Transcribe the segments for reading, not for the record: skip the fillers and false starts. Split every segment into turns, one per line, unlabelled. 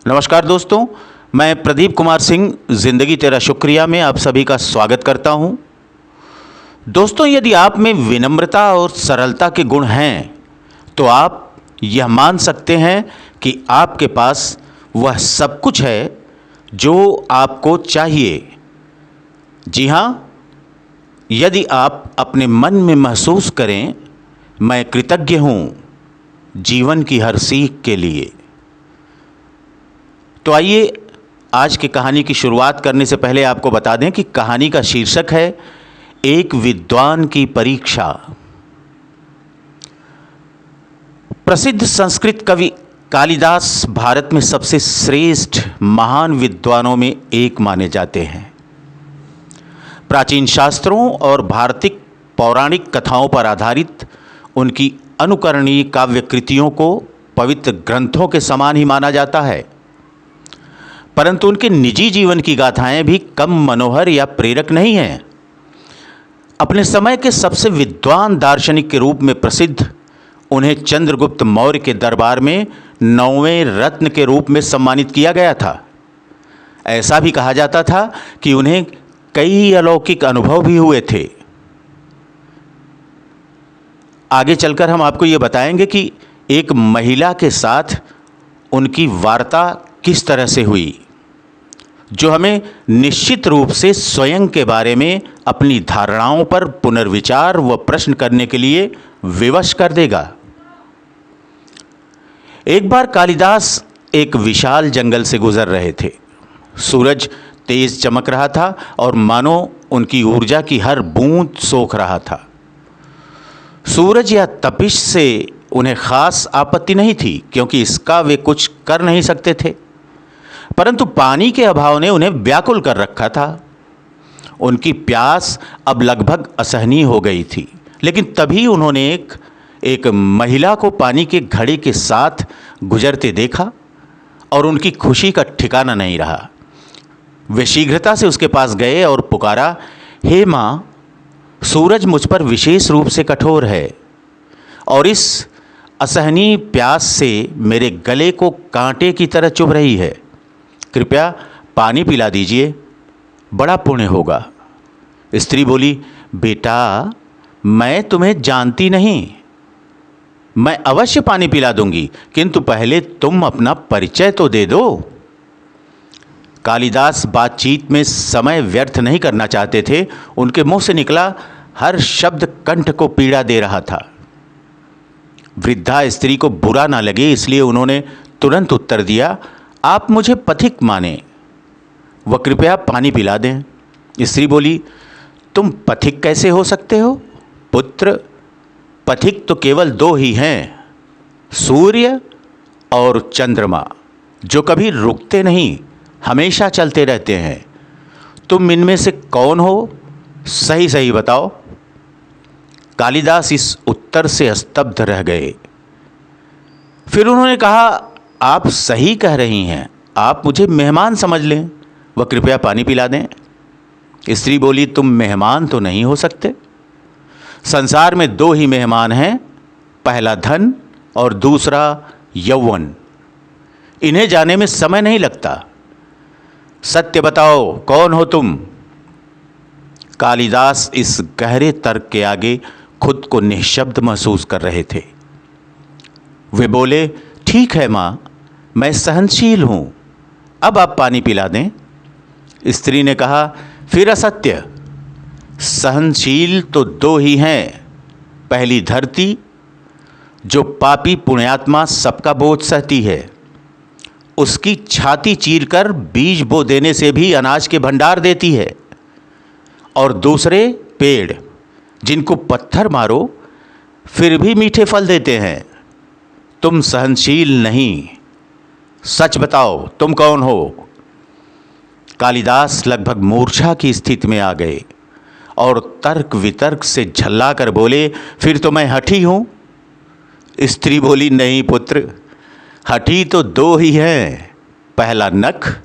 नमस्कार दोस्तों, मैं प्रदीप कुमार सिंह ज़िंदगी तेरा शुक्रिया में आप सभी का स्वागत करता हूं। दोस्तों, यदि आप में विनम्रता और सरलता के गुण हैं तो आप यह मान सकते हैं कि आपके पास वह सब कुछ है जो आपको चाहिए। जी हाँ, यदि आप अपने मन में महसूस करें, मैं कृतज्ञ हूँ जीवन की हर सीख के लिए। तो आइए आज की कहानी की शुरुआत करने से पहले आपको बता दें कि कहानी का शीर्षक है एक विद्वान की परीक्षा। प्रसिद्ध संस्कृत कवि कालिदास भारत में सबसे श्रेष्ठ महान विद्वानों में एक माने जाते हैं। प्राचीन शास्त्रों और भारतीय पौराणिक कथाओं पर आधारित उनकी अनुकरणीय काव्य कृतियों को पवित्र ग्रंथों के समान ही माना जाता है, परंतु उनके निजी जीवन की गाथाएं भी कम मनोहर या प्रेरक नहीं हैं। अपने समय के सबसे विद्वान दार्शनिक के रूप में प्रसिद्ध उन्हें चंद्रगुप्त मौर्य के दरबार में 9वें रत्न के रूप में सम्मानित किया गया था। ऐसा भी कहा जाता था कि उन्हें कई अलौकिक अनुभव भी हुए थे। आगे चलकर हम आपको ये बताएंगे कि एक महिला के साथ उनकी वार्ता किस तरह से हुई, जो हमें निश्चित रूप से स्वयं के बारे में अपनी धारणाओं पर पुनर्विचार व प्रश्न करने के लिए विवश कर देगा। एक बार कालिदास एक विशाल जंगल से गुजर रहे थे। सूरज तेज चमक रहा था और मानो उनकी ऊर्जा की हर बूंद सोख रहा था। सूरज या तपिश से उन्हें खास आपत्ति नहीं थी, क्योंकि इसका वे कुछ कर नहीं सकते थे, परंतु पानी के अभाव ने उन्हें व्याकुल कर रखा था। उनकी प्यास अब लगभग असहनीय हो गई थी, लेकिन तभी उन्होंने एक महिला को पानी के घड़े के साथ गुजरते देखा और उनकी खुशी का ठिकाना नहीं रहा। वे शीघ्रता से उसके पास गए और पुकारा, हे माँ, सूरज मुझ पर विशेष रूप से कठोर है और इस असहनीय प्यास से मेरे गले को कांटे की तरह चुभ रही है। कृपया पानी पिला दीजिए, बड़ा पुण्य होगा। स्त्री बोली, बेटा, मैं तुम्हें जानती नहीं, मैं अवश्य पानी पिला दूंगी, किंतु पहले तुम अपना परिचय तो दे दो। कालिदास बातचीत में समय व्यर्थ नहीं करना चाहते थे। उनके मुंह से निकला हर शब्द कंठ को पीड़ा दे रहा था। वृद्धा स्त्री को बुरा ना लगे, इसलिए उन्होंने तुरंत उत्तर दिया, आप मुझे पथिक माने व कृपया पानी पिला दें। स्त्री बोली, तुम पथिक कैसे हो सकते हो पुत्र? पथिक तो केवल दो ही हैं, सूर्य और चंद्रमा, जो कभी रुकते नहीं, हमेशा चलते रहते हैं। तुम इनमें से कौन हो? सही सही बताओ। कालिदास इस उत्तर से स्तब्ध रह गए। फिर उन्होंने कहा, आप सही कह रही हैं, आप मुझे मेहमान समझ लें व कृपया पानी पिला दें। स्त्री बोली, तुम मेहमान तो नहीं हो सकते। संसार में दो ही मेहमान हैं, पहला धन और दूसरा यौवन। इन्हें जाने में समय नहीं लगता। सत्य बताओ, कौन हो तुम? कालिदास इस गहरे तर्क के आगे खुद को निःशब्द महसूस कर रहे थे। वे बोले, ठीक है माँ, मैं सहनशील हूं, अब आप पानी पिला दें। स्त्री ने कहा, फिर असत्य। सहनशील तो दो ही हैं, पहली धरती, जो पापी पुण्यात्मा सबका बोझ सहती है, उसकी छाती चीरकर बीज बो देने से भी अनाज के भंडार देती है, और दूसरे पेड़, जिनको पत्थर मारो फिर भी मीठे फल देते हैं। तुम सहनशील नहीं, सच बताओ, तुम कौन हो? कालिदास लगभग मूर्छा की स्थिति में आ गए और तर्क वितर्क से झल्ला कर बोले, फिर तो मैं हठी हूं। स्त्री बोली, नहीं पुत्र, हठी तो दो ही हैं, पहला नख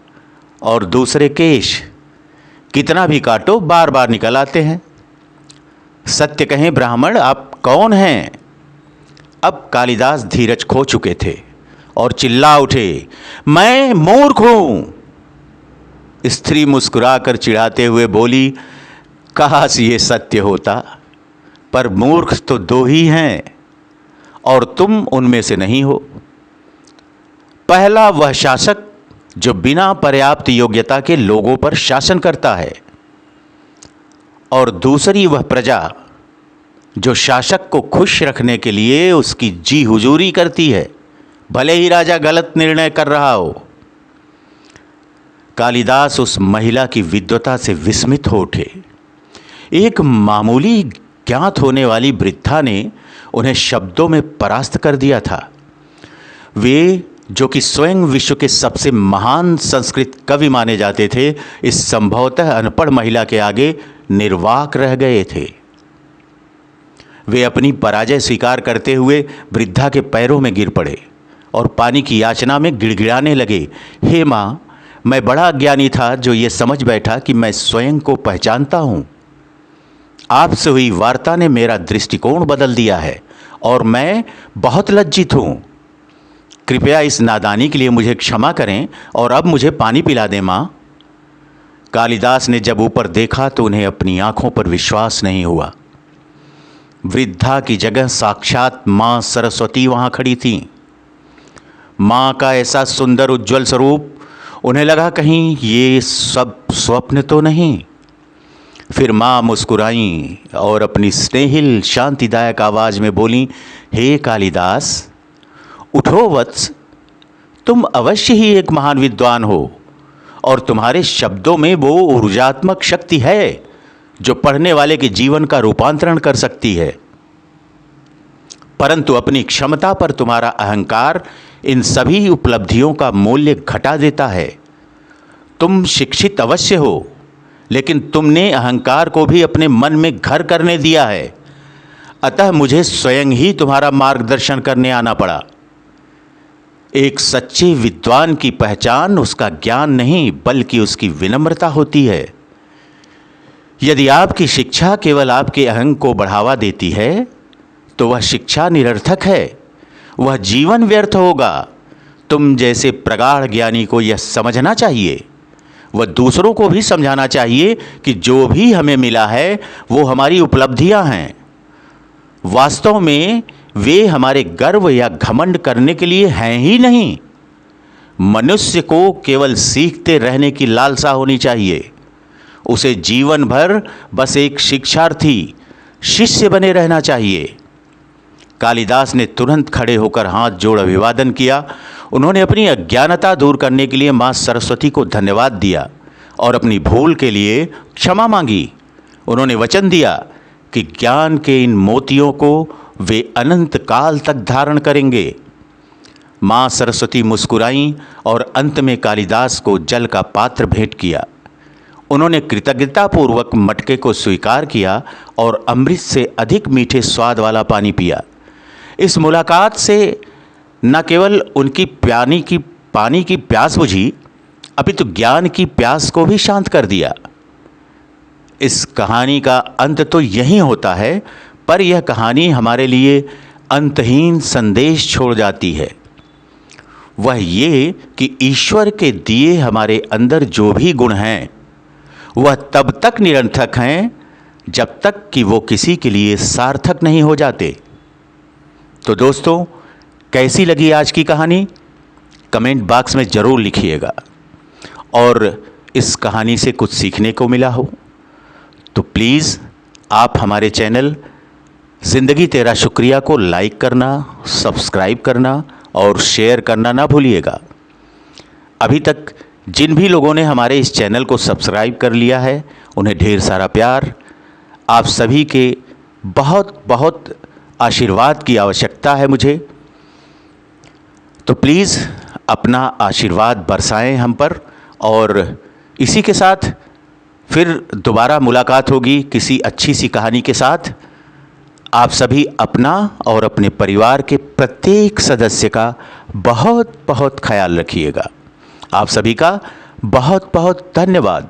और दूसरे केश, कितना भी काटो बार बार निकल आते हैं। सत्य कहें ब्राह्मण, आप कौन हैं? अब कालिदास धीरज खो चुके थे और चिल्ला उठे, मैं मूर्ख हूं। स्त्री मुस्कुराकर चिढ़ाते हुए बोली, काश ये सत्य होता, पर मूर्ख तो दो ही हैं और तुम उनमें से नहीं हो। पहला वह शासक जो बिना पर्याप्त योग्यता के लोगों पर शासन करता है, और दूसरी वह प्रजा जो शासक को खुश रखने के लिए उसकी जी हुजूरी करती है, भले ही राजा गलत निर्णय कर रहा हो। कालिदास उस महिला की विद्वता से विस्मित हो उठे। एक मामूली ज्ञात होने वाली वृद्धा ने उन्हें शब्दों में परास्त कर दिया था। वे जो कि स्वयं विश्व के सबसे महान संस्कृत कवि माने जाते थे, इस संभवतः अनपढ़ महिला के आगे निर्वाक रह गए थे। वे अपनी पराजय स्वीकार करते हुए वृद्धा के पैरों में गिर पड़े और पानी की याचना में गिड़गिड़ाने लगे, हे माँ, मैं बड़ा अज्ञानी था जो ये समझ बैठा कि मैं स्वयं को पहचानता हूँ। आपसे हुई वार्ता ने मेरा दृष्टिकोण बदल दिया है और मैं बहुत लज्जित हूँ। कृपया इस नादानी के लिए मुझे क्षमा करें और अब मुझे पानी पिला दें माँ। कालिदास ने जब ऊपर देखा तो उन्हें अपनी आंखों पर विश्वास नहीं हुआ। वृद्धा की जगह साक्षात माँ सरस्वती वहाँ खड़ी थीं। माँ का ऐसा सुंदर उज्ज्वल स्वरूप, उन्हें लगा कहीं ये सब स्वप्न तो नहीं। फिर माँ मुस्कुराईं और अपनी स्नेहिल शांतिदायक आवाज़ में बोलीं, हे कालिदास, उठो वत्स, तुम अवश्य ही एक महान विद्वान हो और तुम्हारे शब्दों में वो ऊर्जात्मक शक्ति है जो पढ़ने वाले के जीवन का रूपांतरण कर सकती है। परंतु अपनी क्षमता पर तुम्हारा अहंकार इन सभी उपलब्धियों का मूल्य घटा देता है। तुम शिक्षित अवश्य हो, लेकिन तुमने अहंकार को भी अपने मन में घर करने दिया है। अतः मुझे स्वयं ही तुम्हारा मार्गदर्शन करने आना पड़ा। एक सच्चे विद्वान की पहचान उसका ज्ञान नहीं बल्कि उसकी विनम्रता होती है। यदि आपकी शिक्षा केवल आपके अहंग को बढ़ावा देती है तो वह शिक्षा निरर्थक है, वह जीवन व्यर्थ होगा। तुम जैसे प्रगाढ़ ज्ञानी को यह समझना चाहिए, वह दूसरों को भी समझाना चाहिए कि जो भी हमें मिला है वो हमारी उपलब्धियां हैं। वास्तव में वे हमारे गर्व या घमंड करने के लिए हैं ही नहीं। मनुष्य को केवल सीखते रहने की लालसा होनी चाहिए। उसे जीवन भर बस एक शिक्षार्थी, शिष्य बने रहना चाहिए। कालिदास ने तुरंत खड़े होकर हाथ जोड़ अभिवादन किया। उन्होंने अपनी अज्ञानता दूर करने के लिए माँ सरस्वती को धन्यवाद दिया और अपनी भूल के लिए क्षमा मांगी। उन्होंने वचन दिया कि ज्ञान के इन मोतियों को वे अनंत काल तक धारण करेंगे। माँ सरस्वती मुस्कुराईं और अंत में कालिदास को जल का पात्र भेंट किया। उन्होंने कृतज्ञतापूर्वक मटके को स्वीकार किया और अमृत से अधिक मीठे स्वाद वाला पानी पिया। इस मुलाकात से न केवल उनकी पानी की प्यास बुझी, अपितु ज्ञान की प्यास को भी शांत कर दिया। इस कहानी का अंत तो यही होता है, पर यह कहानी हमारे लिए अंतहीन संदेश छोड़ जाती है। वह ये कि ईश्वर के दिए हमारे अंदर जो भी गुण हैं वह तब तक निरर्थक हैं जब तक कि वो किसी के लिए सार्थक नहीं हो जाते। तो दोस्तों, कैसी लगी आज की कहानी? कमेंट बॉक्स में ज़रूर लिखिएगा। और इस कहानी से कुछ सीखने को मिला हो तो प्लीज़ आप हमारे चैनल ज़िंदगी तेरा शुक्रिया को लाइक करना, सब्सक्राइब करना और शेयर करना ना भूलिएगा। अभी तक जिन भी लोगों ने हमारे इस चैनल को सब्सक्राइब कर लिया है उन्हें ढेर सारा प्यार। आप सभी के बहुत बहुत आशीर्वाद की आवश्यकता है मुझे, तो प्लीज़ अपना आशीर्वाद बरसाएं हम पर। और इसी के साथ फिर दोबारा मुलाकात होगी किसी अच्छी सी कहानी के साथ। आप सभी अपना और अपने परिवार के प्रत्येक सदस्य का बहुत बहुत ख्याल रखिएगा। आप सभी का बहुत बहुत धन्यवाद।